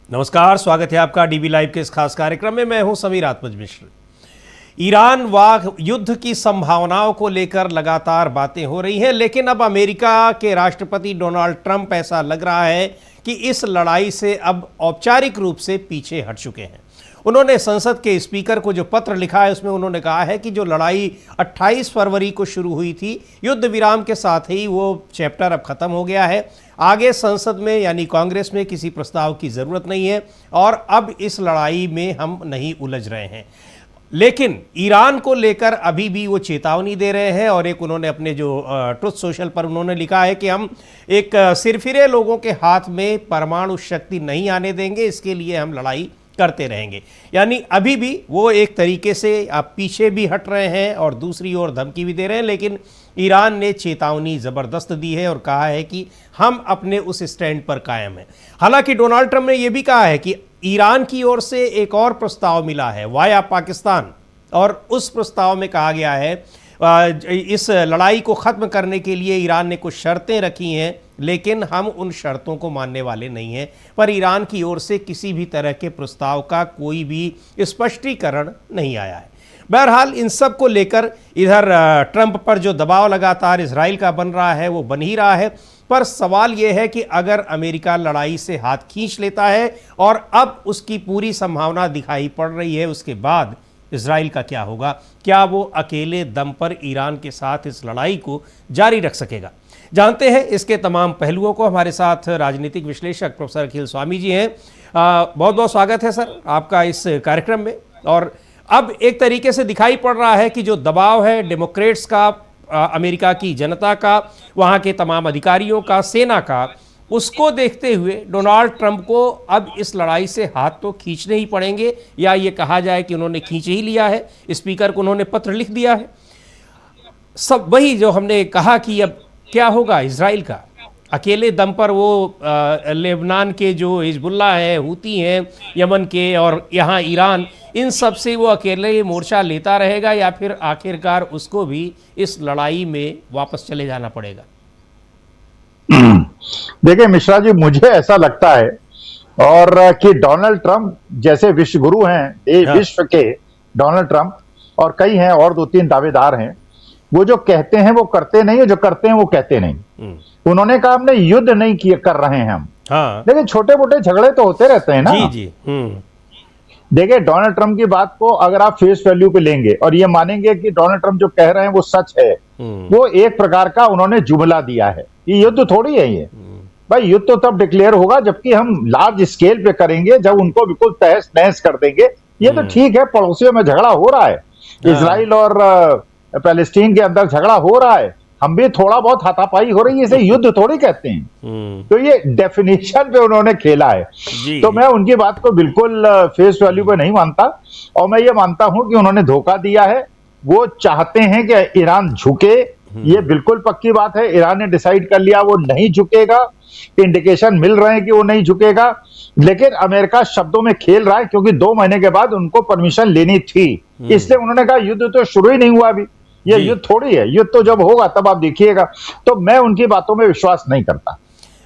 नमस्कार, स्वागत है आपका डीबी लाइव के इस खास कार्यक्रम में। मैं हूं समीर आत्मज मिश्र। ईरान वार युद्ध की संभावनाओं को लेकर लगातार बातें हो रही हैं, लेकिन अब अमेरिका के राष्ट्रपति डोनाल्ड ट्रंप ऐसा लग रहा है कि इस लड़ाई से अब औपचारिक रूप से पीछे हट चुके हैं। उन्होंने संसद के स्पीकर को जो पत्र लिखा है उसमें उन्होंने कहा है कि जो लड़ाई 28 फरवरी को शुरू हुई थी, युद्ध विराम के साथ ही वो चैप्टर अब खत्म हो गया है। आगे संसद में यानी कांग्रेस में किसी प्रस्ताव की ज़रूरत नहीं है और अब इस लड़ाई में हम नहीं उलझ रहे हैं। लेकिन ईरान को लेकर अभी भी वो चेतावनी दे रहे हैं और एक उन्होंने अपने जो ट्रुथ सोशल पर उन्होंने लिखा है कि हम एक सिरफिरे लोगों के हाथ में परमाणु शक्ति नहीं आने देंगे, इसके लिए हम लड़ाई करते रहेंगे। यानी अभी भी वो एक तरीके से आप पीछे भी हट रहे हैं और दूसरी ओर धमकी भी दे रहे हैं, लेकिन ईरान ने चेतावनी ज़बरदस्त दी है और कहा है कि हम अपने उस स्टैंड पर कायम हैं। हालांकि डोनाल्ड ट्रंप ने यह भी कहा है कि ईरान की ओर से एक और प्रस्ताव मिला है वाया पाकिस्तान, और उस प्रस्ताव में कहा गया है इस लड़ाई को ख़त्म करने के लिए ईरान ने कुछ शर्तें रखी हैं, लेकिन हम उन शर्तों को मानने वाले नहीं हैं। पर ईरान की ओर से किसी भी तरह के प्रस्ताव का कोई भी स्पष्टीकरण नहीं आया है। बहरहाल इन सब को लेकर इधर ट्रंप पर जो दबाव लगातार इजराइल का बन रहा है वो बन ही रहा है। पर सवाल ये है कि अगर अमेरिका लड़ाई से हाथ खींच लेता है और अब उसकी पूरी संभावना दिखाई पड़ रही है, उसके बाद इजराइल का क्या होगा? क्या वो अकेले दम पर ईरान के साथ इस लड़ाई को जारी रख सकेगा? जानते हैं इसके तमाम पहलुओं को। हमारे साथ राजनीतिक विश्लेषक प्रोफेसर अखिल स्वामी जी हैं। बहुत बहुत स्वागत है सर आपका इस कार्यक्रम में। और अब एक तरीके से दिखाई पड़ रहा है कि जो दबाव है डेमोक्रेट्स का, अमेरिका की जनता का, वहाँ के तमाम अधिकारियों का, सेना का, उसको देखते हुए डोनाल्ड ट्रंप को अब इस लड़ाई से हाथ तो खींचने ही पड़ेंगे, या ये कहा जाए कि उन्होंने खींच ही लिया है। स्पीकर को उन्होंने पत्र लिख दिया है। सब वही जो हमने कहा कि अब क्या होगा इजराइल का? अकेले दम पर वो लेबनान के जो हिजबुल्लाह है, हूती हैं यमन के, और यहाँ ईरान, इन सब से वो अकेले मोर्चा लेता रहेगा, या फिर आखिरकार उसको भी इस लड़ाई में वापस चले जाना पड़ेगा? देखिए मिश्रा जी, मुझे ऐसा लगता है और कि डोनाल्ड ट्रंप जैसे विश्व गुरु हैं, विश्व के डोनाल्ड ट्रंप, और कई हैं और दो तीन दावेदार हैं, वो जो कहते हैं वो करते नहीं है, जो करते हैं वो कहते नहीं। उन्होंने कहा हमने युद्ध नहीं किए कर रहे हैं हम। हाँ। लेकिन छोटे मोटे झगड़े तो होते रहते हैं ना। जी जी। देखिए डोनाल्ड ट्रंप की बात को अगर आप फेस वैल्यू पे लेंगे और ये मानेंगे कि डोनाल्ड ट्रंप जो कह रहे हैं वो सच है, वो एक प्रकार का उन्होंने जुमला दिया है। ये युद्ध थोड़ी है ये भाई, युद्ध तो तब डिक्लेयर होगा जबकि हम लार्ज स्केल पे करेंगे, जब उनको बिल्कुल तहस नहस कर देंगे। ये तो ठीक है, पड़ोसियों में झगड़ा हो रहा है, इजराइल और पैलेस्टीन के अंदर झगड़ा हो रहा है, हम भी थोड़ा बहुत हाथापाई हो रही है, इसे युद्ध थोड़ी कहते हैं। तो ये डेफिनेशन पे उन्होंने खेला है। तो मैं उनकी बात को बिल्कुल फेस वैल्यू पे नहीं मानता, और मैं ये मानता हूं कि उन्होंने धोखा दिया है। वो चाहते हैं कि ईरान झुके, ये बिल्कुल पक्की बात है। ईरान ने डिसाइड कर लिया वो नहीं झुकेगा, इंडिकेशन मिल रहे हैं कि वो नहीं झुकेगा, लेकिन अमेरिका शब्दों में खेल रहा है, क्योंकि 2 महीने के बाद उनको परमिशन लेनी थी, इसलिए उन्होंने कहा युद्ध तो शुरू ही नहीं हुआ अभी, ये युद्ध थोड़ी है, युद्ध तो जब होगा तब आप देखिएगा। तो मैं उनकी बातों में विश्वास नहीं करता।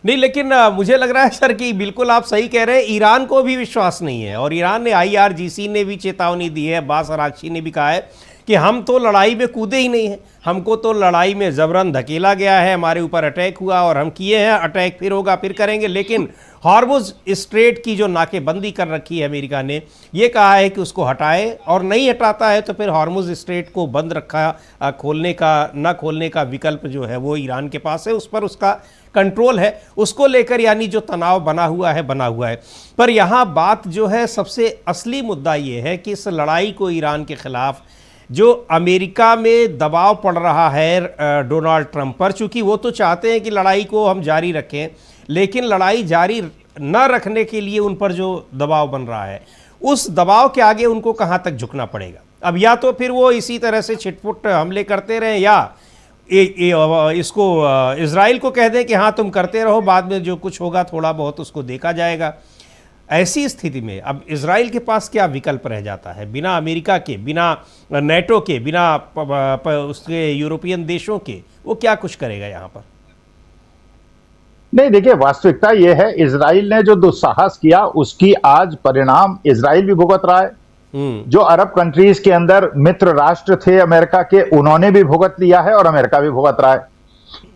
नहीं, लेकिन मुझे लग रहा है सर कि बिल्कुल आप सही कह रहे हैं, ईरान को भी विश्वास नहीं है, और ईरान ने, IRGC ने भी चेतावनी दी है, अब्बास अरागची ने भी कहा है कि हम तो लड़ाई में कूदे ही नहीं हैं, हमको तो लड़ाई में जबरन धकेला गया है, हमारे ऊपर अटैक हुआ और हम किए हैं, अटैक फिर होगा, फिर करेंगे। लेकिन हॉर्मुज स्ट्रेट की जो नाकेबंदी कर रखी है अमेरिका ने, ये कहा है कि उसको हटाए, और नहीं हटाता है तो फिर हॉर्मुज स्ट्रेट को बंद रखा, खोलने का न खोलने का विकल्प जो है वो ईरान के पास है, उस पर उसका कंट्रोल है। उसको लेकर यानी जो तनाव बना हुआ है। पर यहाँ बात जो है, सबसे असली मुद्दा ये है कि इस लड़ाई को ईरान के खिलाफ जो अमेरिका में दबाव पड़ रहा है डोनाल्ड ट्रंप पर, चूंकि वो तो चाहते हैं कि लड़ाई को हम जारी रखें, लेकिन लड़ाई जारी न रखने के लिए उन पर जो दबाव बन रहा है, उस दबाव के आगे उनको कहाँ तक झुकना पड़ेगा? अब या तो फिर वो इसी तरह से छिटपुट हमले करते रहें, या इसको इजराइल को कह दें कि हाँ तुम करते रहो, बाद में जो कुछ होगा थोड़ा बहुत उसको देखा जाएगा। ऐसी स्थिति में अब इजराइल के पास क्या विकल्प रह जाता है? बिना अमेरिका के, बिना नेटो के, बिना उसके यूरोपियन देशों के, वो क्या कुछ करेगा यहाँ पर? नहीं, देखिए वास्तविकता यह है, इजराइल ने जो दुस्साहस किया उसकी आज परिणाम इजराइल भी भुगत रहा है। जो अरब कंट्रीज के अंदर मित्र राष्ट्र थे अमेरिका के, उन्होंने भी भुगत लिया है और अमेरिका भी भुगत रहा है।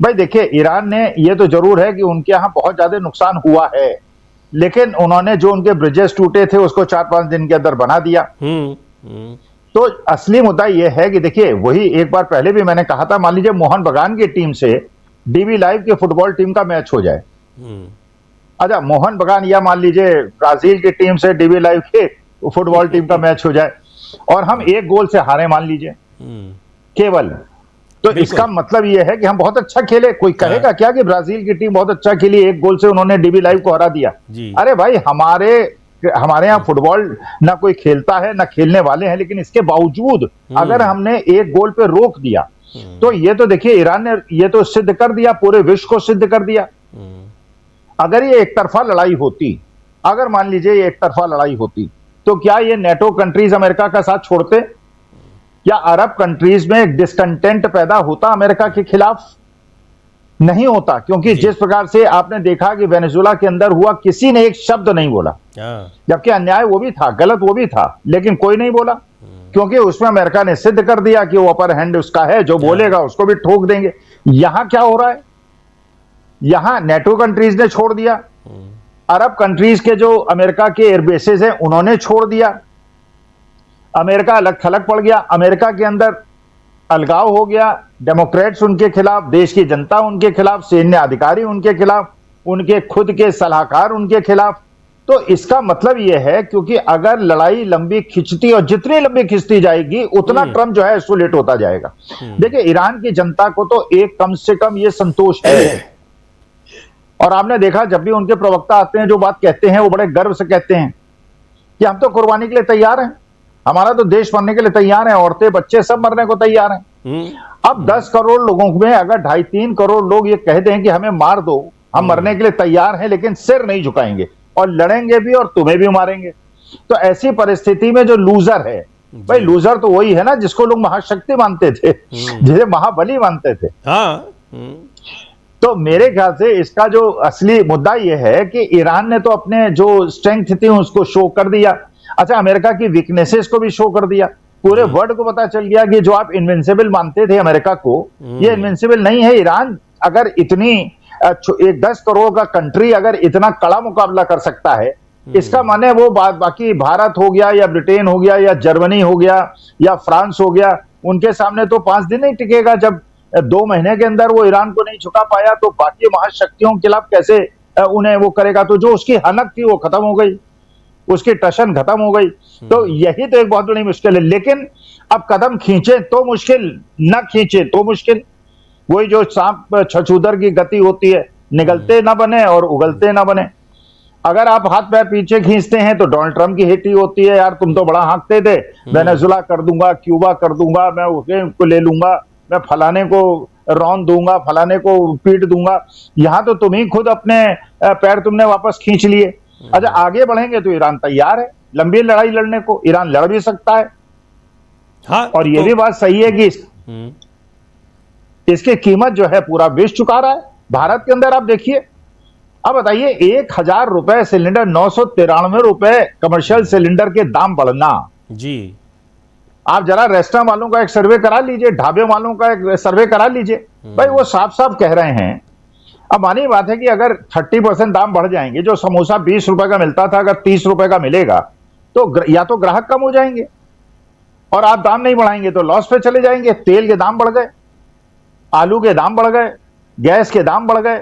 भाई देखिए, ईरान ने, ये तो जरूर है कि उनके यहां बहुत ज्यादा नुकसान हुआ है, लेकिन उन्होंने जो उनके ब्रिजेस टूटे थे उसको 4-5 दिन के अंदर बना दिया। तो असली मुद्दा यह है कि देखिए, वही एक बार पहले भी मैंने कहा था, मान लीजिए मोहन बगान की टीम से डीबी लाइव की फुटबॉल टीम का मैच हो जाए, अच्छा मोहन बगान, या मान लीजिए ब्राजील की टीम से डीबी लाइव के फुटबॉल टीम का मैच हो जाए और हम 1 गोल से हारे, मान लीजिए केवल, तो इसका मतलब यह है कि हम बहुत अच्छा खेले। कोई कहेगा क्या कि ब्राजील की टीम बहुत अच्छा खेली, 1 गोल से उन्होंने डीबी लाइव को हरा दिया? अरे भाई, हमारे यहाँ फुटबॉल ना कोई खेलता है ना खेलने वाले हैं, लेकिन इसके बावजूद अगर हमने 1 गोल पे रोक दिया, तो ये तो देखिए ईरान ने ये तो सिद्ध कर दिया, पूरे विश्व को सिद्ध कर दिया। अगर ये एक तरफा लड़ाई होती, अगर मान लीजिए ये एक तरफा लड़ाई होती, तो क्या ये नेटो कंट्रीज अमेरिका का साथ छोड़ते? या अरब कंट्रीज में एक डिस्कंटेंट पैदा होता अमेरिका के खिलाफ? नहीं होता, क्योंकि जिस प्रकार से आपने देखा कि वेनेजुएला के अंदर हुआ, किसी ने एक शब्द नहीं बोला, जबकि अन्याय वो भी था, गलत वो भी था, लेकिन कोई नहीं बोला, क्योंकि उसमें अमेरिका ने सिद्ध कर दिया कि वो अपर हैंड उसका है, जो बोलेगा उसको भी ठोक देंगे। यहां क्या हो रहा है? यहां नेटो कंट्रीज ने छोड़ दिया, अरब कंट्रीज के जो अमेरिका के एयरबेसेस हैं उन्होंने छोड़ दिया, अमेरिका अलग थलग पड़ गया, अमेरिका के अंदर अलगाव हो गया, डेमोक्रेट्स उनके खिलाफ, देश की जनता उनके खिलाफ, सैन्य अधिकारी उनके खिलाफ, उनके खुद के सलाहकार उनके खिलाफ। तो इसका मतलब यह है, क्योंकि अगर लड़ाई लंबी खिंचती और जितनी लंबी खिंचती जाएगी उतना ट्रंप जो है आइसोलेट होता जाएगा। देखिए, ईरान की जनता को तो एक कम से कम ये संतोष है, और आपने देखा जब भी उनके प्रवक्ता आते हैं जो बात कहते हैं वो बड़े गर्व से कहते हैं कि हम तो कुर्बानी के लिए तैयार हैं, हमारा तो देश मरने के लिए तैयार है, औरतें बच्चे सब मरने को तैयार हैं। अब 10 करोड़ लोगों में अगर 2.5-3 करोड़ लोग ये कह दें कि हमें मार दो, हम मरने के लिए तैयार हैं, लेकिन सिर नहीं झुकाएंगे और लड़ेंगे भी और तुम्हें भी मारेंगे, तो ऐसी परिस्थिति में जो लूजर है, भाई लूजर तो वही है ना जिसको लोग महाशक्ति मानते थे, जिसे महाबली मानते थे। तो मेरे ख्याल से इसका जो असली मुद्दा यह है कि ईरान ने तो अपने जो स्ट्रेंथ थी उसको शो कर दिया, अच्छा अमेरिका की वीकनेसेस को भी शो कर दिया, पूरे वर्ल्ड को पता चल गया कि जो आप इनविंसिबल मानते थे अमेरिका को, ये इनविंसिबल नहीं है। ईरान अगर इतनी एक 10 करोड़ का कंट्री अगर इतना कड़ा मुकाबला कर सकता है, इसका माने वो बाकी भारत हो गया या ब्रिटेन हो गया या जर्मनी हो गया या फ्रांस हो गया, उनके सामने तो 5 दिन नहीं टिकेगा। जब 2 महीने के अंदर वो ईरान को नहीं झुका पाया तो बाकी महाशक्तियों के खिलाफ कैसे उन्हें वो करेगा? तो जो उसकी हनक थी वो खत्म हो गई, उसकी टशन खत्म हो गई। तो यही तो एक बहुत बड़ी मुश्किल है। लेकिन अब कदम खींचे तो मुश्किल, न खींचे तो मुश्किल। वही जो सांप छछूदर की गति होती है, निगलते ना बने और उगलते ना बने। अगर आप हाथ पैर पीछे खींचते हैं तो डोनाल्ड ट्रंप की हिट ही होती है, यार तुम तो बड़ा हाँकते थे, वेनेजुएला कर दूंगा, क्यूबा कर दूंगा, मैं उसको ले लूंगा, मैं फलाने को रौंद दूंगा, फलाने को पीट दूंगा। यहां तो तुम ही खुद अपने पैर तुमने वापस खींच लिए। अच्छा, आगे बढ़ेंगे तो ईरान तैयार है लंबी लड़ाई लड़ने को, ईरान लड़ भी सकता है। हाँ, और ये भी बात सही है कि इसकी कीमत जो है पूरा विश्व चुका रहा है। भारत के अंदर आप देखिए, अब बताइए 1000 रुपए सिलेंडर, 993 रुपए कमर्शियल सिलेंडर के दाम बढ़ना जी। आप जरा रेस्टोरेंट वालों का एक सर्वे करा लीजिए, ढाबे वालों का एक सर्वे करा लीजिए, भाई वो साफ साफ कह रहे हैं। अब मानी बात है कि अगर 30% दाम बढ़ जाएंगे, जो समोसा 20 रुपए का मिलता था अगर 30 रुपए का मिलेगा, तो या तो ग्राहक कम हो जाएंगे और आप दाम नहीं बढ़ाएंगे तो लॉस पे चले जाएंगे। तेल के दाम बढ़ गए, आलू के दाम बढ़ गए, गैस के दाम बढ़ गए,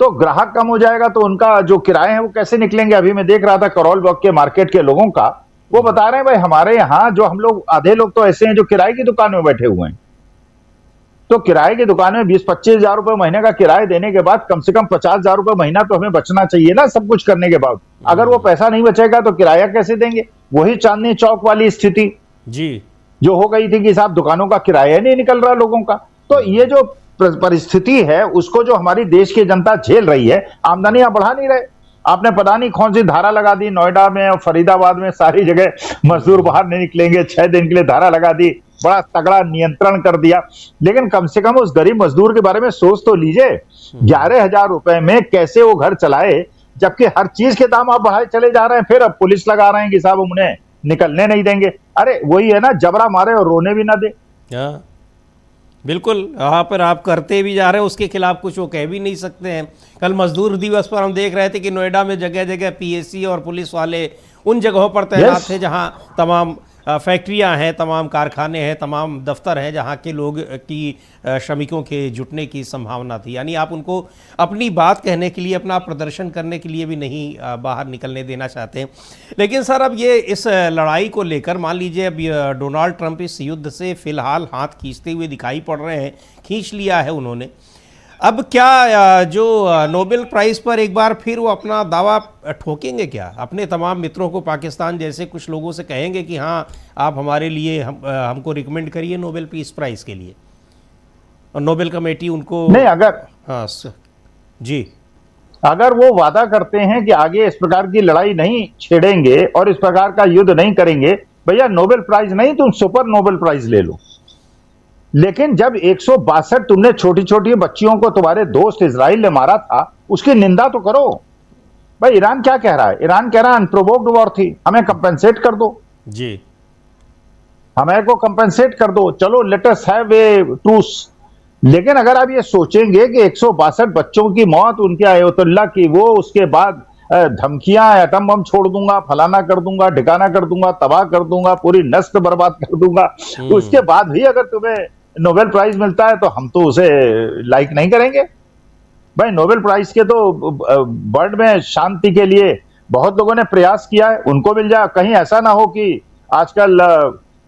तो ग्राहक कम हो जाएगा, तो उनका जो किराए हैं वो कैसे निकलेंगे? अभी मैं देख रहा था करोल बाग के मार्केट के लोगों का, वो बता रहे हैं भाई हमारे यहाँ जो हम लोग आधे लोग तो ऐसे हैं जो किराए की दुकान में बैठे हुए हैं, तो किराए की दुकान में 20-25 हजार रुपए महीने का किराया देने के बाद कम से कम 50 हजार रुपए महीना तो हमें बचना चाहिए ना, सब कुछ करने के बाद। अगर वो पैसा नहीं बचेगा तो किराया कैसे देंगे? वही चांदनी चौक वाली स्थिति जी जो हो गई थी कि साहब दुकानों का किराया नहीं निकल रहा लोगों का। तो ये जो परिस्थिति है उसको जो हमारी देश की जनता झेल रही है, आमदनियां बढ़ा नहीं रहे। आपने पता नहीं कौन सी धारा लगा दी, नोएडा में और फरीदाबाद में सारी जगह मजदूर बाहर नहीं निकलेंगे, 6 दिन के लिए धारा लगा दी, बड़ा तगड़ा नियंत्रण कर दिया। लेकिन कम से कम उस गरीब मजदूर के बारे में सोच तो लीजिए, 11,000 रुपए में कैसे वो घर चलाए, जबकि हर चीज के दाम आप बढ़ाए चले जा रहे हैं। फिर अब पुलिस लगा रहे हैं कि साहब हम उन्हें निकलने नहीं देंगे। अरे वही है ना, जबरा मारे और रोने भी ना दे। हाँ बिल्कुल, वहाँ पर आप करते भी जा रहे हैं, उसके खिलाफ कुछ वो कह भी नहीं सकते हैं। कल मजदूर दिवस पर हम देख रहे थे कि नोएडा में जगह जगह पीएसी और पुलिस वाले उन जगहों पर तैनात थे जहाँ तमाम फैक्ट्रियां हैं, तमाम कारखाने हैं, तमाम दफ्तर हैं जहाँ के लोग की श्रमिकों के जुटने की संभावना थी। यानी आप उनको अपनी बात कहने के लिए, अपना प्रदर्शन करने के लिए भी नहीं बाहर निकलने देना चाहते हैं। लेकिन सर अब ये इस लड़ाई को लेकर मान लीजिए अब डोनाल्ड ट्रंप इस युद्ध से फिलहाल हाथ खींचते हुए दिखाई पड़ रहे हैं, खींच लिया है उन्होंने। अब क्या जो नोबेल प्राइज़ पर एक बार फिर वो अपना दावा ठोकेंगे क्या? अपने तमाम मित्रों को, पाकिस्तान जैसे कुछ लोगों से कहेंगे कि हाँ आप हमारे लिए हमको रिकमेंड करिए नोबेल पीस प्राइज़ के लिए, और नोबेल कमेटी उनको नहीं, अगर हाँ जी, अगर वो वादा करते हैं कि आगे इस प्रकार की लड़ाई नहीं छेड़ेंगे और इस प्रकार का युद्ध नहीं करेंगे, भैया नोबेल प्राइज नहीं, तुम सुपर नोबेल प्राइज ले लो। लेकिन जब 162 तुमने छोटी छोटी बच्चियों को तुम्हारे दोस्त इजराइल ने मारा था, उसकी निंदा तो करो। भाई ईरान क्या कह रहा है? ईरान कह रहा है अनप्रोवोक्ड वॉर थी, हमें कंपेंसेट कर दो जी, हमें को कंपेंसेट कर दो, चलो let us have a truce. लेकिन अगर आप ये सोचेंगे कि 162 बच्चों की मौत, उनके आयतुल्लाह की वो, उसके बाद धमकियां, एटम बम छोड़ दूंगा, फलाना कर दूंगा, ढिकाना कर दूंगा, तबाह कर दूंगा, पूरी नस्ल बर्बाद कर दूंगा, उसके बाद भी अगर तुम्हें नोबेल प्राइज मिलता है तो हम तो उसे लाइक नहीं करेंगे। भाई नोबेल प्राइज के तो वर्ल्ड में शांति के लिए बहुत लोगों ने प्रयास किया है, उनको मिल जाए। कहीं ऐसा ना हो कि आजकल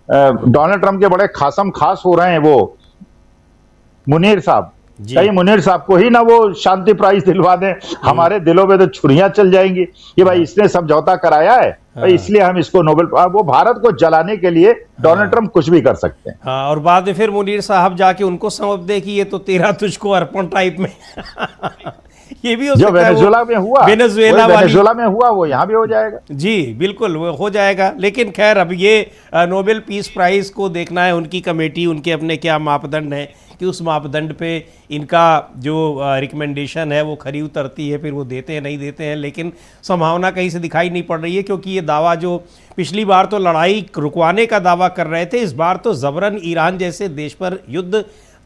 डोनाल्ड ट्रंप के बड़े खासम खास हो रहे हैं वो मुनीर साहब, कहीं मुनीर साहब को ही ना वो शांति प्राइज दिलवा दें। हमारे दिलों में तो छुरियां चल जाएंगी कि भाई इसने समझौता कराया है, इसलिए हम इसको नोबेल। वो भारत को जलाने के लिए डोनाल्ड ट्रंप कुछ भी कर सकते हैं। हाँ, और बाद में फिर मुनीर साहब जाके उनको सौंप दे कि ये तो तेरा तुझको अर्पण टाइप में ये भी हो जो सकता है। वेनेजुएला में हुआ, वेनेजुएला में हुआ, वो यहाँ भी हो जाएगा। जी बिल्कुल, वो हो जाएगा। लेकिन खैर अब ये नोबेल पीस प्राइज को देखना है, उनकी कमेटी, उनके अपने क्या मापदंड हैं कि उस मापदंड पे इनका जो रिकमेंडेशन है वो खरी उतरती है, फिर वो देते हैं नहीं देते हैं। लेकिन संभावना कहीं से दिखाई नहीं पड़ रही है, क्योंकि ये दावा जो पिछली बार तो लड़ाई रुकवाने का दावा कर रहे थे, इस बार तो ज़बरन ईरान जैसे देश पर युद्ध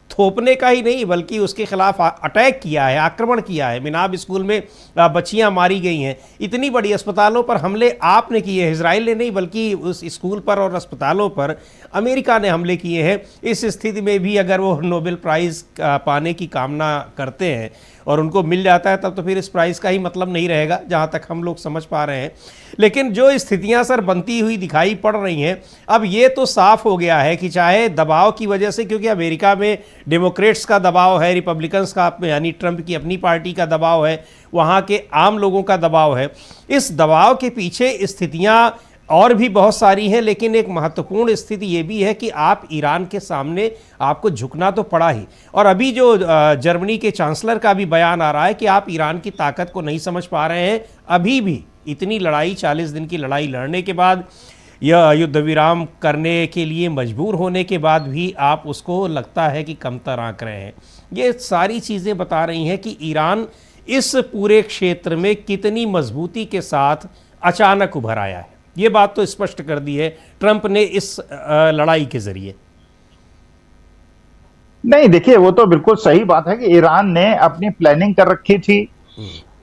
थोपने का ही नहीं बल्कि उसके खिलाफ अटैक किया है, आक्रमण किया है। मिनाब स्कूल में बच्चियां मारी गई हैं, इतनी बड़ी अस्पतालों पर हमले आपने किए हैं, इजराइल ने नहीं बल्कि उस स्कूल पर और अस्पतालों पर अमेरिका ने हमले किए हैं। इस स्थिति में भी अगर वो नोबेल प्राइज़ पाने की कामना करते हैं और उनको मिल जाता है, तब तो फिर इस प्राइज़ का ही मतलब नहीं रहेगा, जहाँ तक हम लोग समझ पा रहे हैं। लेकिन जो स्थितियां सर बनती हुई दिखाई पड़ रही हैं, अब ये तो साफ हो गया है कि चाहे दबाव की वजह से, क्योंकि अमेरिका में डेमोक्रेट्स का दबाव है, रिपब्लिकन्स का यानी ट्रंप की अपनी पार्टी का दबाव है, वहाँ के आम लोगों का दबाव है, इस दबाव के पीछे स्थितियाँ और भी बहुत सारी हैं। लेकिन एक महत्वपूर्ण स्थिति ये भी है कि आप ईरान के सामने आपको झुकना तो पड़ा ही। और अभी जो जर्मनी के चांसलर का भी बयान आ रहा है कि आप ईरान की ताकत को नहीं समझ पा रहे हैं, अभी भी इतनी लड़ाई, 40 दिन की लड़ाई लड़ने के बाद, यह युद्ध विराम करने के लिए मजबूर होने के बाद भी आप उसको लगता है कि कमतर आंक रहे हैं। ये सारी चीज़ें बता रही हैं कि ईरान इस पूरे क्षेत्र में कितनी मजबूती के साथ अचानक उभर आया है। ये बात तो स्पष्ट कर दी है ट्रंप ने इस लड़ाई के जरिए। नहीं देखिए, वो तो बिल्कुल सही बात है कि ईरान ने अपनी प्लानिंग कर रखी थी,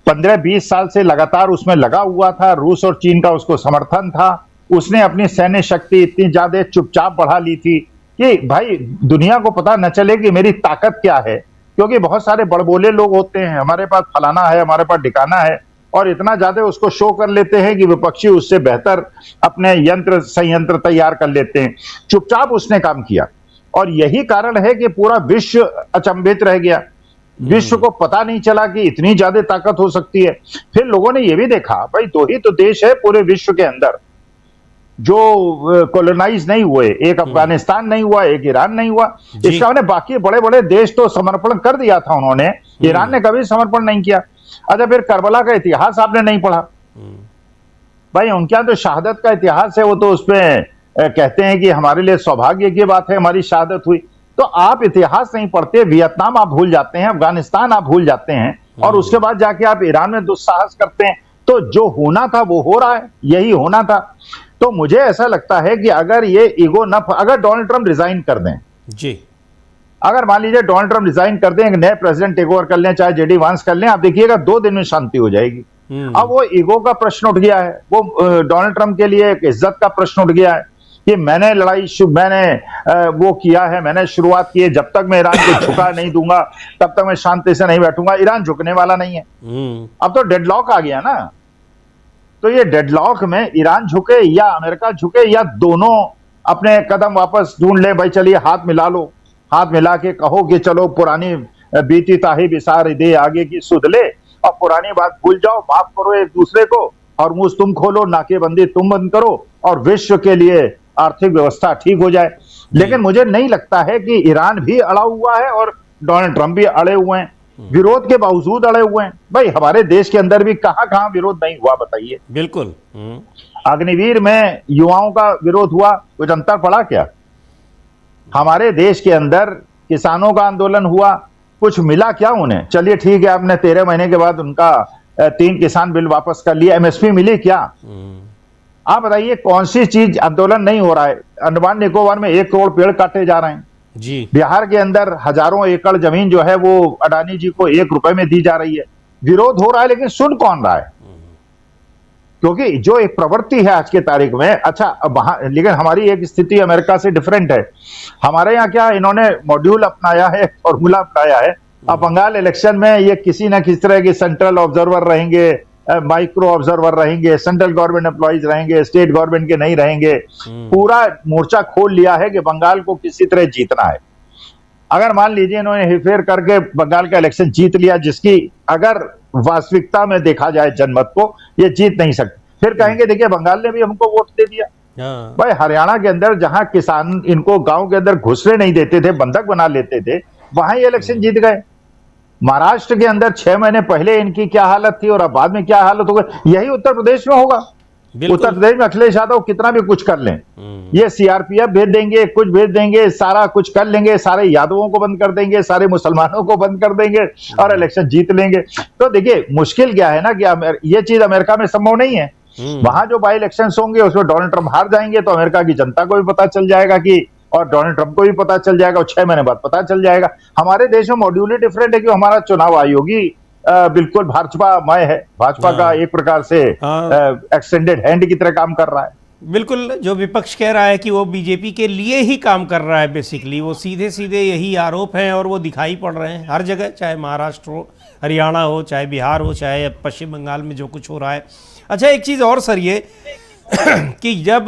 15-20 साल से लगातार उसमें लगा हुआ था, रूस और चीन का उसको समर्थन था। उसने अपनी सैन्य शक्ति इतनी ज्यादा चुपचाप बढ़ा ली थी कि भाई दुनिया को पता न चले कि मेरी ताकत क्या है, क्योंकि बहुत सारे बड़बोले लोग होते हैं, हमारे पास फलाना है, हमारे पास ठिकाना है, और इतना ज्यादा उसको शो कर लेते हैं कि विपक्षी उससे बेहतर अपने यंत्र संयंत्र तैयार कर लेते हैं। चुपचाप उसने काम किया, और यही कारण है कि पूरा विश्व अचंभित रह गया। विश्व को पता नहीं चला कि इतनी ज्यादा ताकत हो सकती है। फिर लोगों ने यह भी देखा, भाई 2 ही तो देश है पूरे विश्व के अंदर जो कॉलोनाइज नहीं हुए, एक अफगानिस्तान नहीं हुआ, एक ईरान नहीं हुआ। इसका उन्हें बाकी बड़े बड़े देश तो समर्पण कर दिया था उन्होंने, ईरान ने कभी समर्पण नहीं किया। अच्छा, फिर करबला का इतिहास आपने नहीं पढ़ा? भाई उनके यहाँ तो शहादत का इतिहास है, वो तो उसमें कहते हैं कि हमारे लिए सौभाग्य की बात है हमारी शहादत हुई। तो आप इतिहास नहीं पढ़ते, वियतनाम आप भूल जाते हैं, अफगानिस्तान आप भूल जाते हैं, और उसके बाद जाके आप ईरान में दुस्साहस करते हैं। तो जो होना था वो हो रहा है, यही होना था। तो मुझे ऐसा लगता है कि अगर ये ईगो न, अगर डोनाल्ड ट्रंप रिजाइन कर दें जी, अगर मान लीजिए डोनाल्ड ट्रंप रिजाइन कर दें, एक नए प्रेसिडेंट टेक ओवर कर लें, चाहे जेडी वांस कर लें, आप देखिएगा 2 दिन में शांति हो जाएगी। अब वो ईगो का प्रश्न उठ गया है, वो डोनाल्ड ट्रंप के लिए एक इज्जत का प्रश्न उठ गया है कि मैंने वो किया है, मैंने शुरुआत की है, जब तक मैं ईरान को झुका नहीं दूंगा तब तक मैं शांति से नहीं बैठूंगा। ईरान झुकने वाला नहीं है। अब तो डेडलॉक आ गया ना। तो ये डेडलॉक में ईरान झुके या अमेरिका झुके या दोनों अपने कदम वापस ढूंढ ले, भाई चलिए हाथ मिला लो, हाथ मिला के कहो कि चलो पुरानी बीती ताही बिसार दे आगे की सुध ले, और पुरानी बात भूल जाओ, माफ करो एक दूसरे को, और मुंह तुम खोलो, नाकेबंदी तुम बंद करो, और विश्व के लिए आर्थिक व्यवस्था ठीक हो जाए। लेकिन मुझे नहीं लगता है कि ईरान भी अड़ा हुआ है और डोनाल्ड ट्रंप भी अड़े हुए हैं, विरोध के बावजूद अड़े हुए हैं। भाई हमारे देश के अंदर भी कहां कहां विरोध नहीं हुआ बताइए। बिल्कुल। अग्निवीर में युवाओं का विरोध हुआ, कुछ अंतर पड़ा क्या? हमारे देश के अंदर किसानों का आंदोलन हुआ, कुछ मिला क्या उन्हें? चलिए ठीक है, आपने 13 महीने के बाद उनका 3 किसान बिल वापस कर लिया, एमएसपी मिली क्या? आप बताइए कौन सी चीज आंदोलन नहीं हो रहा है? अंडमान निकोबार में 1 करोड़ पेड़ काटे जा रहे हैं जी। बिहार के अंदर हजारों एकड़ जमीन जो है वो अडानी जी को 1 रुपए में दी जा रही है। विरोध हो रहा है लेकिन सुन कौन रहा है? क्योंकि जो एक प्रवृत्ति है आज के तारीख में, अच्छा वहां, लेकिन हमारी एक स्थिति अमेरिका से डिफरेंट है। हमारे यहाँ क्या इन्होंने मॉड्यूल अपनाया है, फॉर्मूला अपनाया है। अब बंगाल इलेक्शन में ये किसी ना किसी तरह के सेंट्रल ऑब्जर्वर रहेंगे, माइक्रो ऑब्जर्वर रहेंगे, सेंट्रल गवर्नमेंट एम्प्लॉइज रहेंगे, स्टेट गवर्नमेंट के नहीं रहेंगे। पूरा मोर्चा खोल लिया है कि बंगाल को किसी तरह जीतना है। अगर मान लीजिए इन्होंने हेरफेर करके बंगाल का इलेक्शन जीत लिया, जिसकी अगर वास्तविकता में देखा जाए जनमत को, ये जीत नहीं सकते, फिर कहेंगे देखिए बंगाल ने भी हमको वोट दे दिया। भाई हरियाणा के अंदर जहां किसान इनको गांव के अंदर घुसने नहीं देते थे, बंधक बना लेते थे, वहां ये इलेक्शन जीत गए। महाराष्ट्र के अंदर 6 महीने पहले इनकी क्या हालत थी और अब बाद में क्या हालत हो गई, यही उत्तर प्रदेश में होगा। उत्तर प्रदेश में अखिलेश यादव कितना भी कुछ कर लें, ये सीआरपीएफ भेज देंगे, कुछ भेज देंगे, सारा कुछ कर लेंगे, सारे यादवों को बंद कर देंगे, सारे मुसलमानों को बंद कर देंगे और इलेक्शन जीत लेंगे। तो देखिए मुश्किल क्या है ना कि ये चीज अमेरिका में संभव नहीं है। वहां जो बाई इलेक्शन होंगे उसमें डोनाल्ड ट्रंप हार जाएंगे तो अमेरिका की जनता को भी पता चल जाएगा कि, और डोनाल्ड ट्रंप को भी पता चल जाएगा, और 6 महीने बाद पता चल जाएगा। हमारे देश में मॉड्यूल ही डिफरेंट है कि हमारा चुनाव आयोग ही बिल्कुल भाजपामय है, भाजपा का एक प्रकार से एक्सटेंडेड हैंड की तरह काम कर रहा है। बिल्कुल, जो विपक्ष कह रहा है कि वो बीजेपी के लिए ही काम कर रहा है, बेसिकली वो सीधे सीधे यही आरोप हैं और वो दिखाई पड़ रहे हैं हर जगह, चाहे महाराष्ट्र हो, हरियाणा हो, चाहे बिहार हो, चाहे पश्चिम बंगाल में जो कुछ हो रहा है। अच्छा एक चीज़ और सर, ये कि जब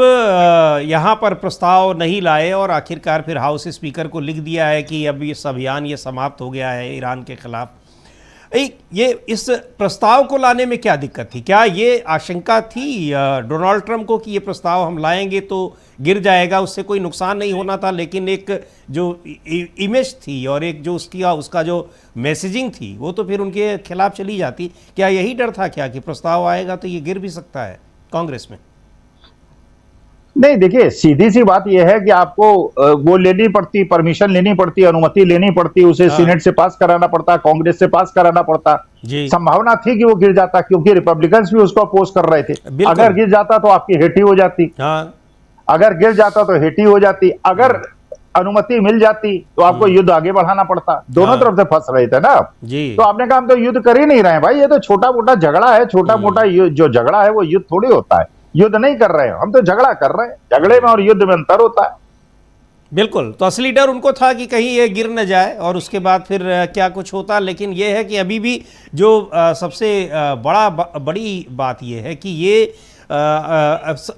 यहाँ पर प्रस्ताव नहीं लाए और आखिरकार फिर हाउस स्पीकर को लिख दिया है कि अब इस अभियान ये समाप्त हो गया है ईरान के खिलाफ, ये इस प्रस्ताव को लाने में क्या दिक्कत थी? क्या ये आशंका थी डोनाल्ड ट्रंप को कि ये प्रस्ताव हम लाएंगे तो गिर जाएगा, उससे कोई नुकसान नहीं होना था, लेकिन एक जो इमेज थी और एक जो उसका जो मैसेजिंग थी वो तो फिर उनके खिलाफ चली जाती। क्या यही डर था क्या कि प्रस्ताव आएगा तो ये गिर भी सकता है कांग्रेस में? नहीं, देखिए सीधी सी बात यह है कि आपको वो लेनी पड़ती, परमिशन लेनी पड़ती, अनुमति लेनी पड़ती, उसे सीनेट से पास कराना पड़ता, कांग्रेस से पास कराना पड़ता। संभावना थी कि वो गिर जाता क्योंकि रिपब्लिकन्स भी उसको अपोज कर रहे थे। अगर गिर जाता तो आपकी हेटी हो जाती, अगर गिर जाता तो हेटी हो जाती, अगर अनुमति मिल जाती तो आपको युद्ध आगे बढ़ाना पड़ता। दोनों तरफ से फंस रहे थे ना। तो आपने कहा हम तो युद्ध कर ही नहीं रहे हैं भाई, ये तो छोटा मोटा झगड़ा है, छोटा मोटा जो झगड़ा है वो युद्ध थोड़ी होता है, युद्ध नहीं कर रहे हैं हम तो झगड़ा कर रहे हैं। झगड़े में और युद्ध में अंतर होता है। बिल्कुल, तो असली डर उनको था कि कहीं ये गिर न जाए और उसके बाद फिर क्या कुछ होता। लेकिन ये है कि अभी भी जो सबसे बड़ी बात ये है कि ये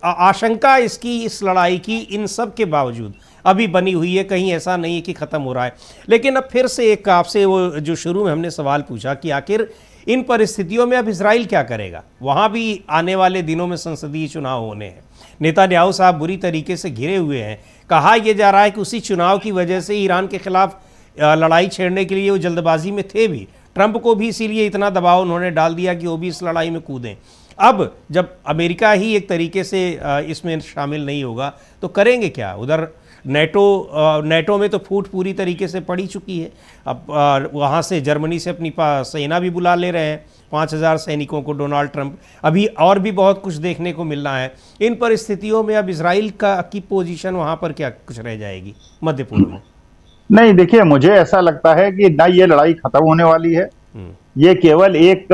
आशंका इसकी, इस लड़ाई की इन सब के बावजूद अभी बनी हुई है, कहीं ऐसा नहीं है कि ख़त्म हो रहा है। लेकिन अब फिर से एक आपसे वो जो शुरू में हमने सवाल पूछा कि आखिर इन परिस्थितियों में अब इजराइल क्या करेगा? वहाँ भी आने वाले दिनों में संसदीय चुनाव होने हैं। नेतान्याहू साहब बुरी तरीके से घिरे हुए हैं। कहा यह जा रहा है कि उसी चुनाव की वजह से ईरान के खिलाफ लड़ाई छेड़ने के लिए वो जल्दबाजी में थे भी। ट्रंप को भी इसीलिए इतना दबाव उन्होंने डाल दिया कि वो भी इस लड़ाई में कूदें। अब जब अमेरिका ही एक तरीके से इसमें शामिल नहीं होगा तो करेंगे क्या? उधर नेटो में तो फूट पूरी तरीके से पड़ी चुकी है। अब वहाँ से जर्मनी से अपनी सेना भी बुला ले रहे हैं, 5,000 सैनिकों को डोनाल्ड ट्रंप। अभी और भी बहुत कुछ देखने को मिलना है। इन परिस्थितियों में अब इजराइल की पोजीशन वहाँ पर क्या कुछ रह जाएगी मध्य पूर्व में? नहीं, देखिए, मुझे ऐसा लगता है कि ना ये लड़ाई खत्म होने वाली है। ये केवल एक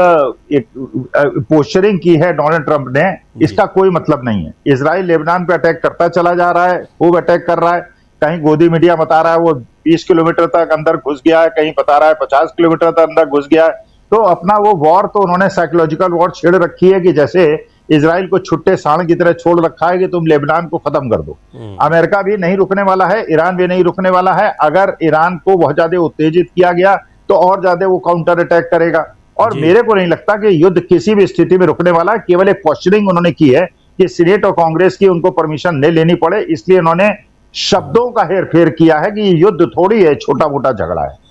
पोस्चरिंग की है डोनाल्ड ट्रंप ने, इसका कोई मतलब नहीं है। इजराइल लेबनान पे अटैक करता चला जा रहा है, खूब अटैक कर रहा है। कहीं गोदी मीडिया बता रहा है वो 20 किलोमीटर तक अंदर घुस गया है, कहीं बता रहा है 50 किलोमीटर तक अंदर घुस गया है। तो अपना वो वॉर तो उन्होंने साइकोलॉजिकल वॉर छेड़ रखी है कि जैसे इजराइल को छुट्टे सांड की तरह छोड़ रखा है कि तुम लेबनान को खत्म कर दो। अमेरिका भी नहीं रुकने वाला है, ईरान भी नहीं रुकने वाला है। अगर ईरान को बहुत ज्यादा उत्तेजित किया गया तो और ज्यादा वो काउंटर अटैक करेगा। और मेरे को नहीं लगता कि युद्ध किसी भी स्थिति में रुकने वाला है। केवल एक पोस्चरिंग उन्होंने की है कि सीनेट और कांग्रेस की उनको परमिशन नहीं लेनी पड़े, इसलिए उन्होंने शब्दों का हेरफेर किया है कि युद्ध थोड़ी है, छोटा मोटा झगड़ा है।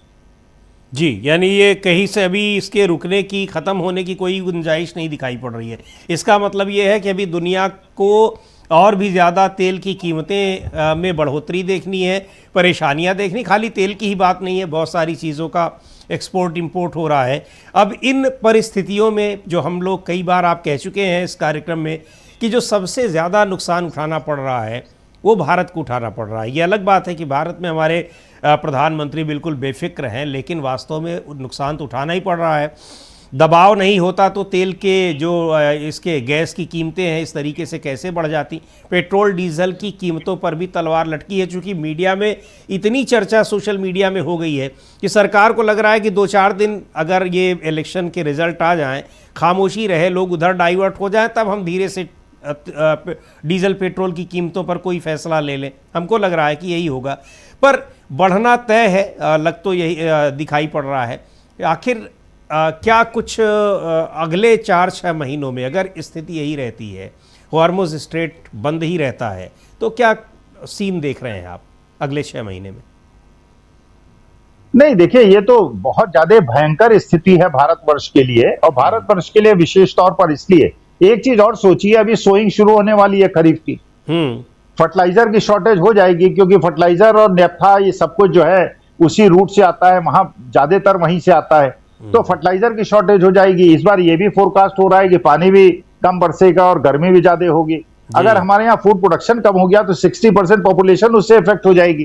जी, यानी ये कहीं से अभी इसके रुकने की, ख़त्म होने की कोई गुंजाइश नहीं दिखाई पड़ रही है। इसका मतलब ये है कि अभी दुनिया को और भी ज़्यादा तेल की कीमतें में बढ़ोतरी देखनी है, परेशानियां देखनी। खाली तेल की ही बात नहीं है, बहुत सारी चीज़ों का एक्सपोर्ट इंपोर्ट हो रहा है। अब इन परिस्थितियों में जो हम लोग कई बार आप कह चुके हैं इस कार्यक्रम में कि जो सबसे ज़्यादा नुकसान उठाना पड़ रहा है वो भारत को उठाना पड़ रहा है। ये अलग बात है कि भारत में हमारे प्रधानमंत्री बिल्कुल बेफिक्र हैं, लेकिन वास्तव में नुकसान तो उठाना ही पड़ रहा है। दबाव नहीं होता तो तेल के जो इसके गैस की कीमतें हैं इस तरीके से कैसे बढ़ जाती। पेट्रोल डीजल की कीमतों पर भी तलवार लटकी है, चूँकि मीडिया में इतनी चर्चा सोशल मीडिया में हो गई है कि सरकार को लग रहा है कि 2-4 दिन अगर ये इलेक्शन के रिजल्ट आ जाएं, खामोशी रहे, लोग उधर डाइवर्ट हो जाएं, तब हम धीरे से डीजल पेट्रोल की कीमतों पर कोई फैसला ले लें। हमको लग रहा है कि यही होगा, पर बढ़ना तय है, लग तो यही दिखाई पड़ रहा है। आखिर क्या कुछ अगले 4-6 महीनों में अगर स्थिति यही रहती है, हॉर्मुज़ स्ट्रेट बंद ही रहता है, तो क्या सीन देख रहे हैं आप अगले 6 महीने में? नहीं, देखिए, ये तो बहुत ज्यादा भयंकर स्थिति है भारतवर्ष के लिए, और भारतवर्ष के लिए विशेष तौर पर इसलिए। एक चीज और सोचिए, अभी सोइंग शुरू होने वाली है खरीफ की। फर्टिलाइजर की शॉर्टेज हो जाएगी, क्योंकि फर्टिलाइजर और नेफ्था ये सब कुछ जो है उसी रूट से आता है, वहां ज्यादातर वहीं से आता है। तो फर्टिलाइजर की शॉर्टेज हो जाएगी। इस बार ये भी फोरकास्ट हो रहा है कि पानी भी कम बरसेगा और गर्मी भी ज्यादा होगी। अगर हमारे यहाँ फूड प्रोडक्शन कम हो गया तो 60% पॉपुलेशन उससे इफेक्ट हो जाएगी।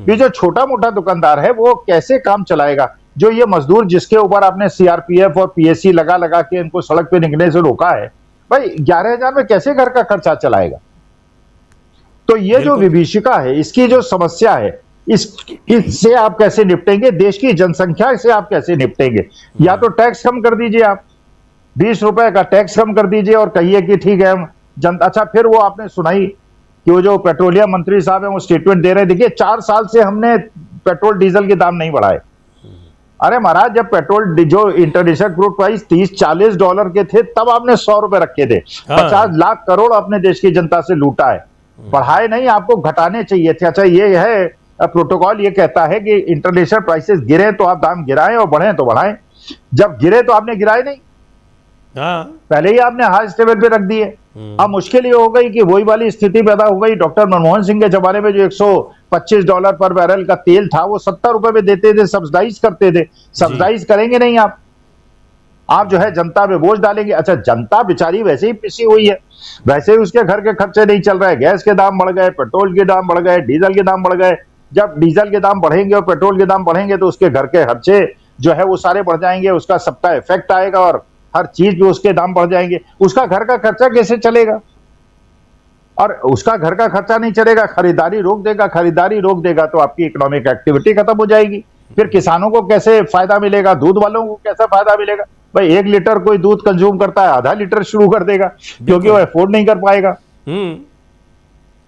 ये जो छोटा मोटा दुकानदार है वो कैसे काम चलाएगा? जो ये मजदूर जिसके ऊपर आपने सीआरपीएफ और पीएससी लगा लगा के इनको सड़क पे निकलने से रोका है, भाई 11,000 में कैसे घर का खर्चा चलाएगा? तो ये जो विभीषिका है, इसकी जो समस्या है, इससे आप कैसे निपटेंगे? देश की जनसंख्या से आप कैसे निपटेंगे? या तो टैक्स कम कर दीजिए, आप 20 रुपए का टैक्स कम कर दीजिए और कहिए कि ठीक है हम अच्छा, फिर वो आपने सुनाई कि वो जो पेट्रोलियम मंत्री साहब है वो स्टेटमेंट दे रहे हैं, देखिए 4 साल से हमने पेट्रोल डीजल के दाम नहीं बढ़ाए। अरे महाराज, जब पेट्रोल जो इंटरनेशनल क्रूड प्राइस $30-40 के थे तब आपने 100 रुपए रखे थे। 50 लाख करोड़ अपने देश की जनता से लूटा है, बढ़ाए नहीं, आपको घटाने चाहिए थे। अच्छा, ये है प्रोटोकॉल, ये कहता है कि इंटरनेशनल प्राइसेस गिरे तो आप दाम गिराएं और बढ़े तो बढ़ाएं। जब गिरे तो आपने गिराए नहीं, पहले ही आपने हाईएस्ट लेवल पे रख दिए। अब मुश्किल ये हो गई कि वही वाली स्थिति पैदा हो गई। डॉक्टर मनमोहन सिंह के जमाने में जो $125 पर बैरल का तेल था वो 70 रुपए में देते थे, सब्सिडाइज करते थे। सब्सिडाइज करेंगे नहीं आप जो है जनता पे बोझ डालेंगे। अच्छा, जनता बेचारी वैसे ही पिसी हुई है, वैसे ही उसके घर के खर्चे नहीं चल रहे, गैस के दाम बढ़ गए, पेट्रोल के दाम बढ़ गए, डीजल के दाम बढ़ गए। जब डीजल के दाम बढ़ेंगे और पेट्रोल के दाम बढ़ेंगे तो उसके घर के खर्चे जो है वो सारे बढ़ जाएंगे, उसका सबका इफेक्ट आएगा और हर चीज पे उसके दाम बढ़ जाएंगे। उसका घर का खर्चा कैसे चलेगा? और उसका घर का खर्चा नहीं चलेगा, खरीदारी रोक देगा तो आपकी इकोनॉमिक एक्टिविटी खत्म हो जाएगी। फिर किसानों को कैसे फायदा मिलेगा? दूध वालों को कैसा फायदा मिलेगा? भाई 1 लीटर कोई दूध कंज्यूम करता है, आधा लीटर शुरू कर देगा क्योंकि वो अफोर्ड नहीं कर पाएगा।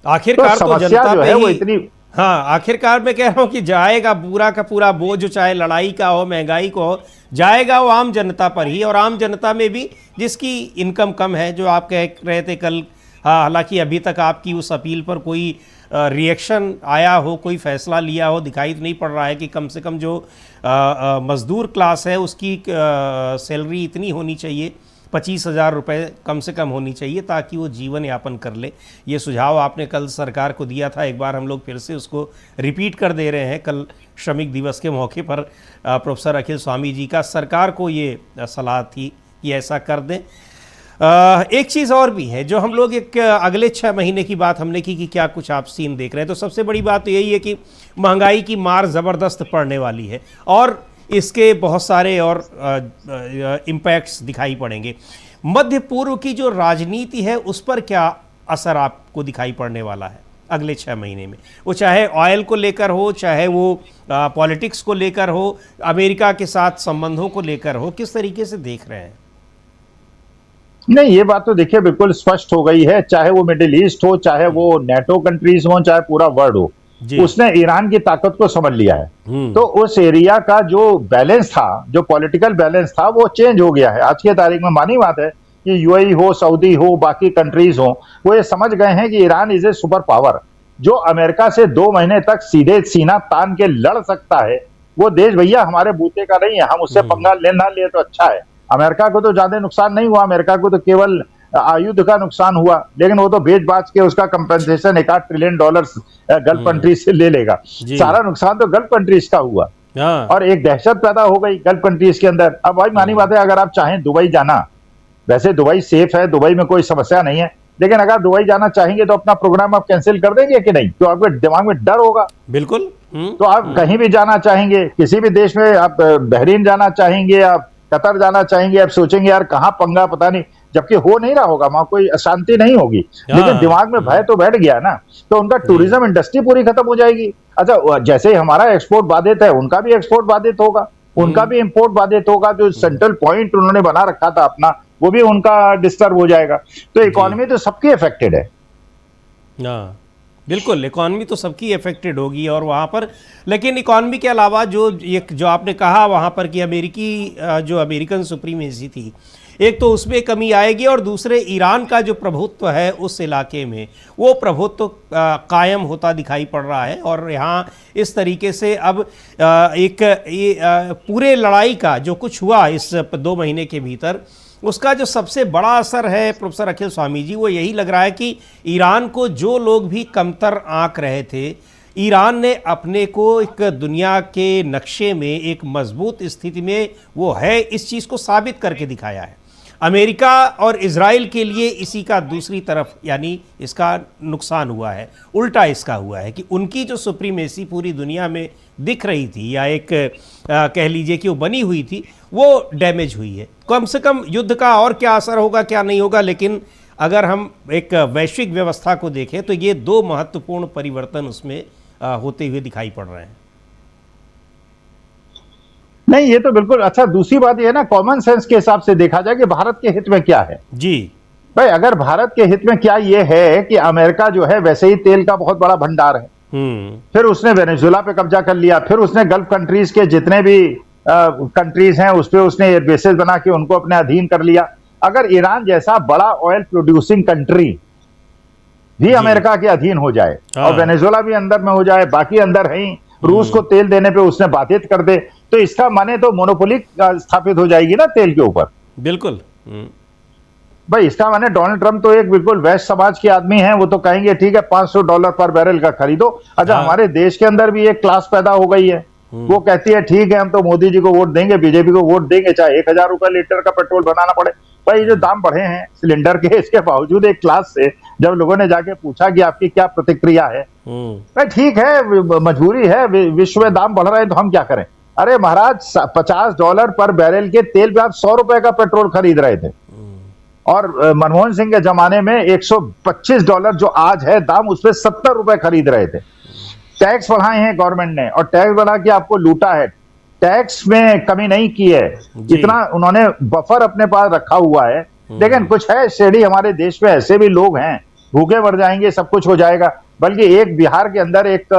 आखिरकार तो जनता जो है वो इतनी, हाँ, आखिरकार मैं कह रहा हूं कि जाएगा पूरा का पूरा बोझ, चाहे लड़ाई का हो, महंगाई को हो, जाएगा वो आम जनता पर ही। और आम जनता में भी जिसकी इनकम कम है, जो आप कह रहे थे कल, हाँ, हालांकि अभी तक आपकी उस अपील पर कोई रिएक्शन आया हो, कोई फैसला लिया हो, दिखाई तो नहीं पड़ रहा है कि कम से कम जो मज़दूर क्लास है उसकी सैलरी इतनी होनी चाहिए 25,000 रुपये कम से कम होनी चाहिए ताकि वो जीवन यापन कर ले। ये सुझाव आपने कल सरकार को दिया था, एक बार हम लोग फिर से उसको रिपीट कर दे रहे हैं कल श्रमिक दिवस के मौके पर प्रोफेसर अखिल स्वामी जी का सरकार को ये सलाह थी कि ऐसा कर दें। एक चीज़ और भी है जो हम लोग एक अगले 6 महीने की बात हमने की कि क्या कुछ आप सीन देख रहे हैं, तो सबसे बड़ी बात तो यही है कि महंगाई की मार ज़बरदस्त पड़ने वाली है और इसके बहुत सारे और इम्पैक्ट्स दिखाई पड़ेंगे। मध्य पूर्व की जो राजनीति है उस पर क्या असर आपको दिखाई पड़ने वाला है अगले 6 महीने में, वो चाहे ऑयल को लेकर हो, चाहे वो पॉलिटिक्स को लेकर हो, अमेरिका के साथ संबंधों को लेकर हो, किस तरीके से देख रहे हैं? नहीं, ये बात तो देखिए बिल्कुल स्पष्ट हो गई है, चाहे वो मिडिल ईस्ट हो, चाहे वो नेटो कंट्रीज हो, चाहे पूरा वर्ल्ड हो, उसने ईरान की ताकत को समझ लिया है। तो उस एरिया का जो बैलेंस था, जो पॉलिटिकल बैलेंस था, वो चेंज हो गया है। आज की तारीख में मानी बात है कि यूएई हो, सऊदी हो, बाकी कंट्रीज हो, वो ये समझ गए हैं कि Iran is a super power. जो अमेरिका से 2 महीने तक सीधे सीना तान के लड़ सकता है, वो देश भैया हमारे बूते का नहीं है। हम उससे पंगा लेना लिए तो अच्छा है। अमेरिका को तो ज्यादा नुकसान नहीं हुआ, अमेरिका को तो केवल आयुध का नुकसान हुआ, लेकिन वो तो बेच बाच के उसका कंपेंसेशन $1 ट्रिलियन गल्फ कंट्रीज से ले लेगा। सारा नुकसान तो गल्फ कंट्रीज का हुआ और एक दहशत पैदा हो गई गल्फ कंट्रीज के अंदर। अब भाई मानी बात है, अगर आप चाहें दुबई जाना, वैसे दुबई सेफ है, दुबई में कोई समस्या नहीं है, लेकिन अगर दुबई जाना चाहेंगे तो अपना प्रोग्राम आप कैंसिल कर देंगे कि नहीं? तो आपके दिमाग में डर होगा। बिल्कुल। तो आप कहीं भी जाना चाहेंगे, किसी भी देश में, आप बहरीन जाना चाहेंगे, आप कतर जाना चाहेंगे, आप सोचेंगे यार कहाँ पंगा पता नहीं, जबकि हो नहीं रहा होगा, वहां कोई अशांति नहीं होगी, लेकिन दिमाग में भय तो बैठ गया ना। तो उनका टूरिज्म इंडस्ट्री पूरी खत्म हो जाएगी। अच्छा, जैसे ही हमारा एक्सपोर्ट बाधित है, उनका भी एक्सपोर्ट बाधित होगा, उनका भी इंपोर्ट बाधित होगा। जो सेंट्रल पॉइंट उन्होंने बना रखा था अपना, वो भी उनका डिस्टर्ब हो जाएगा। तो इकोनॉमी तो सबकी अफेक्टेड है। बिल्कुल, इकॉनमी तो सबकी अफेक्टेड होगी और वहाँ पर, लेकिन इकॉनमी के अलावा जो आपने कहा वहाँ पर कि जो अमेरिकन सुप्रीमेसी थी, एक तो उसमें कमी आएगी और दूसरे ईरान का जो प्रभुत्व है उस इलाके में, वो प्रभुत्व कायम होता दिखाई पड़ रहा है। और यहाँ इस तरीके से अब पूरे लड़ाई का जो कुछ हुआ इस 2 महीने के भीतर, उसका जो सबसे बड़ा असर है प्रोफेसर अखिल स्वामी जी, वो यही लग रहा है कि ईरान को जो लोग भी कमतर आंक रहे थे, ईरान ने अपने को एक दुनिया के नक्शे में एक मजबूत स्थिति में वो है, इस चीज़ को साबित करके दिखाया है। अमेरिका और इजराइल के लिए इसी का दूसरी तरफ यानी इसका नुकसान हुआ है, उल्टा इसका हुआ है कि उनकी जो सुप्रीमेसी पूरी दुनिया में दिख रही थी या एक कह लीजिए कि वो बनी हुई थी, वो डैमेज हुई है। कम से कम युद्ध का और क्या असर होगा क्या नहीं होगा, लेकिन अगर हम एक वैश्विक व्यवस्था को देखें तो ये 2 महत्वपूर्ण परिवर्तन उसमें होते हुए दिखाई पड़ रहे हैं। नहीं, ये तो बिल्कुल। अच्छा, दूसरी बात ये है ना, कॉमन सेंस के हिसाब से देखा जाए कि भारत के हित में क्या है जी भाई। अगर भारत के हित में क्या ये है कि अमेरिका जो है वैसे ही तेल का बहुत बड़ा भंडार है, फिर उसने वेनेजुएला पे कब्जा कर लिया, फिर उसने गल्फ कंट्रीज के जितने भी कंट्रीज हैं उस पे उसने एयरबेसेस बना के उनको अपने अधीन कर लिया। अगर ईरान जैसा बड़ा ऑयल प्रोड्यूसिंग कंट्री भी अमेरिका के अधीन हो जाए और वेनेजुएला भी अंदर में हो जाए, बाकी अंदर है ही, रूस को तेल देने पे उसने बाधित कर दे, तो इसका माने तो मोनोपोली स्थापित हो जाएगी ना तेल के ऊपर। बिल्कुल भाई, इसका माने डोनाल्ड ट्रंप तो एक बिल्कुल वैश्य समाज के आदमी हैं, वो तो कहेंगे ठीक है $500 पर बैरल का खरीदो। अच्छा, हमारे देश के अंदर भी एक क्लास पैदा हो गई है, वो कहती है ठीक है हम तो मोदी जी को वोट देंगे, बीजेपी को वोट देंगे, चाहे 1000 रुपए लीटर का पेट्रोल बनाना पड़े। भाई, जो दाम बढ़े हैं सिलेंडर के, इसके बावजूद एक क्लास से जब लोगों ने जाके पूछा कि आपकी क्या प्रतिक्रिया है, भाई ठीक है मजबूरी है, विश्व में दाम बढ़ रहे हैं तो हम क्या करें। अरे महाराज, $50 पर बैरल के तेल पे आप $100 का पेट्रोल खरीद रहे थे, और मनमोहन सिंह के जमाने में $125 जो आज है दाम, उस पर $70 खरीद रहे थे। टैक्स बढ़ाए हैं गवर्नमेंट ने, और टैक्स बढ़ा के आपको लूटा है, टैक्स में कमी नहीं की है, इतना उन्होंने बफर अपने पास रखा हुआ है। लेकिन कुछ है श्रेणी हमारे देश में ऐसे भी लोग हैं, भूखे मर जाएंगे, सब कुछ हो जाएगा। बल्कि एक बिहार के अंदर एक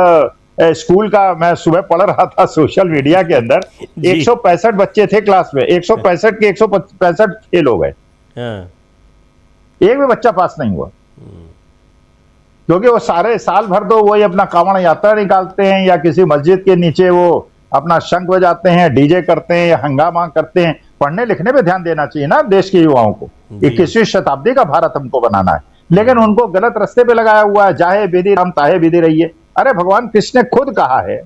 स्कूल का मैं सुबह पढ़ रहा था सोशल मीडिया के अंदर, 165 बच्चे थे क्लास में, 165 के 165 फेल हो गए, एक भी बच्चा पास नहीं हुआ, क्योंकि वो सारे साल भर तो वही अपना कांवड़ यात्रा निकालते हैं या किसी मस्जिद के नीचे वो अपना शंख बजाते हैं, डीजे करते हैं या हंगामा करते हैं, पढ़ने लिखने पे ध्यान देना चाहिए ना देश के युवाओं को। 21वीं शताब्दी का भारत हमको बनाना है, लेकिन उनको गलत रास्ते पे लगाया हुआ है। जाहे विधि राम ताहे विधि रहिए। अरे भगवान कृष्ण ने खुद कहा है,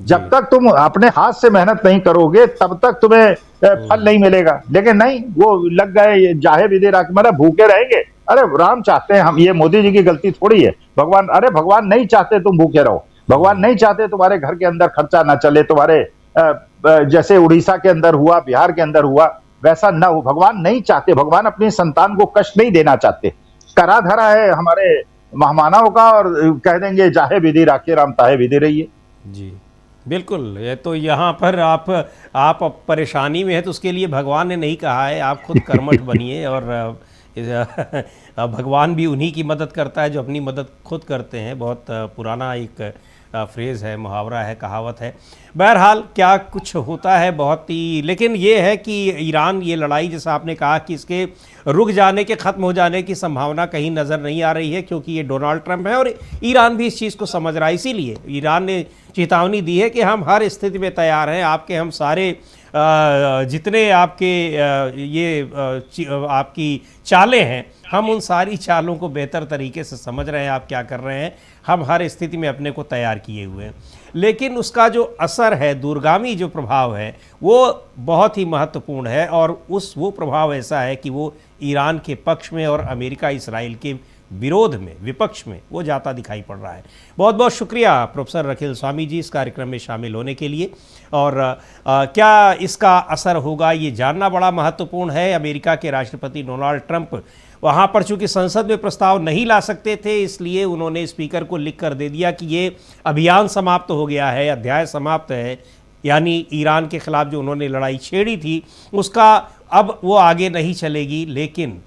जब तक तुम अपने हाथ से मेहनत नहीं करोगे तब तक तुम्हें फल नहीं मिलेगा। लेकिन नहीं, वो लग गए जाहे विधि राम, मतलब भूखे रहेंगे। अरे राम चाहते हैं हम, ये मोदी जी की गलती थोड़ी है। भगवान, अरे भगवान नहीं चाहते तुम भूखे रहो, भगवान नहीं चाहते तुम्हारे घर के अंदर खर्चा ना चले, तुम्हारे जैसे उड़ीसा के अंदर हुआ, बिहार के अंदर हुआ, वैसा ना हो। भगवान नहीं चाहते, भगवान अपनी संतान को कष्ट नहीं देना चाहते। करा धरा है हमारे महामानव का, और कह देंगे जाहे विधि राखे राम ताहे विधि रहिए। जी बिल्कुल, ये तो यहाँ पर आप परेशानी में है तो उसके लिए भगवान ने नहीं कहा है, आप खुद कर्मठ बनिए। और भगवान भी उन्हीं की मदद करता है जो अपनी मदद खुद करते हैं। बहुत पुराना एक फ्रेज़ है, मुहावरा है, कहावत है। बहरहाल क्या कुछ होता है बहुत ही, लेकिन ये है कि ईरान ये लड़ाई, जैसा आपने कहा कि इसके रुक जाने के, ख़त्म हो जाने की संभावना कहीं नज़र नहीं आ रही है, क्योंकि ये डोनाल्ड ट्रंप है और ईरान भी इस चीज़ को समझ रहा है। इसीलिए ईरान ने चेतावनी दी है कि हम हर स्थिति में तैयार हैं, आपके हम सारे जितने आपके आपकी चालें हैं, हम उन सारी चालों को बेहतर तरीके से समझ रहे हैं आप क्या कर रहे हैं, हम हर स्थिति में अपने को तैयार किए हुए हैं। लेकिन उसका जो असर है, दूरगामी जो प्रभाव है, वो बहुत ही महत्वपूर्ण है। और वो प्रभाव ऐसा है कि वो ईरान के पक्ष में और अमेरिका इसराइल के विरोध में, विपक्ष में वो जाता दिखाई पड़ रहा है। बहुत बहुत शुक्रिया प्रोफेसर रखिल स्वामी जी इस कार्यक्रम में शामिल होने के लिए। और क्या इसका असर होगा ये जानना बड़ा महत्वपूर्ण है। अमेरिका के राष्ट्रपति डोनाल्ड ट्रंप वहाँ पर चूँकि संसद में प्रस्ताव नहीं ला सकते थे, इसलिए उन्होंने स्पीकर को लिख कर दे दिया कि ये अभियान समाप्त हो गया है, अध्याय समाप्त है। यानी ईरान के ख़िलाफ़ जो उन्होंने लड़ाई छेड़ी थी उसका अब वो आगे नहीं चलेगी, लेकिन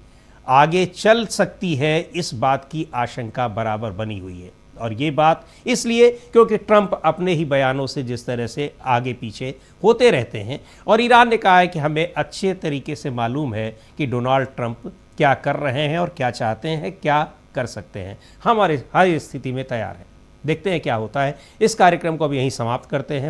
आगे चल सकती है, इस बात की आशंका बराबर बनी हुई है। और ये बात इसलिए क्योंकि ट्रंप अपने ही बयानों से जिस तरह से आगे पीछे होते रहते हैं, और ईरान ने कहा है कि हमें अच्छे तरीके से मालूम है कि डोनाल्ड ट्रंप क्या कर रहे हैं और क्या चाहते हैं, क्या कर सकते हैं। हमारे हर स्थिति में तैयार है। देखते हैं क्या होता है। इस कार्यक्रम को अब यहीं समाप्त करते हैं।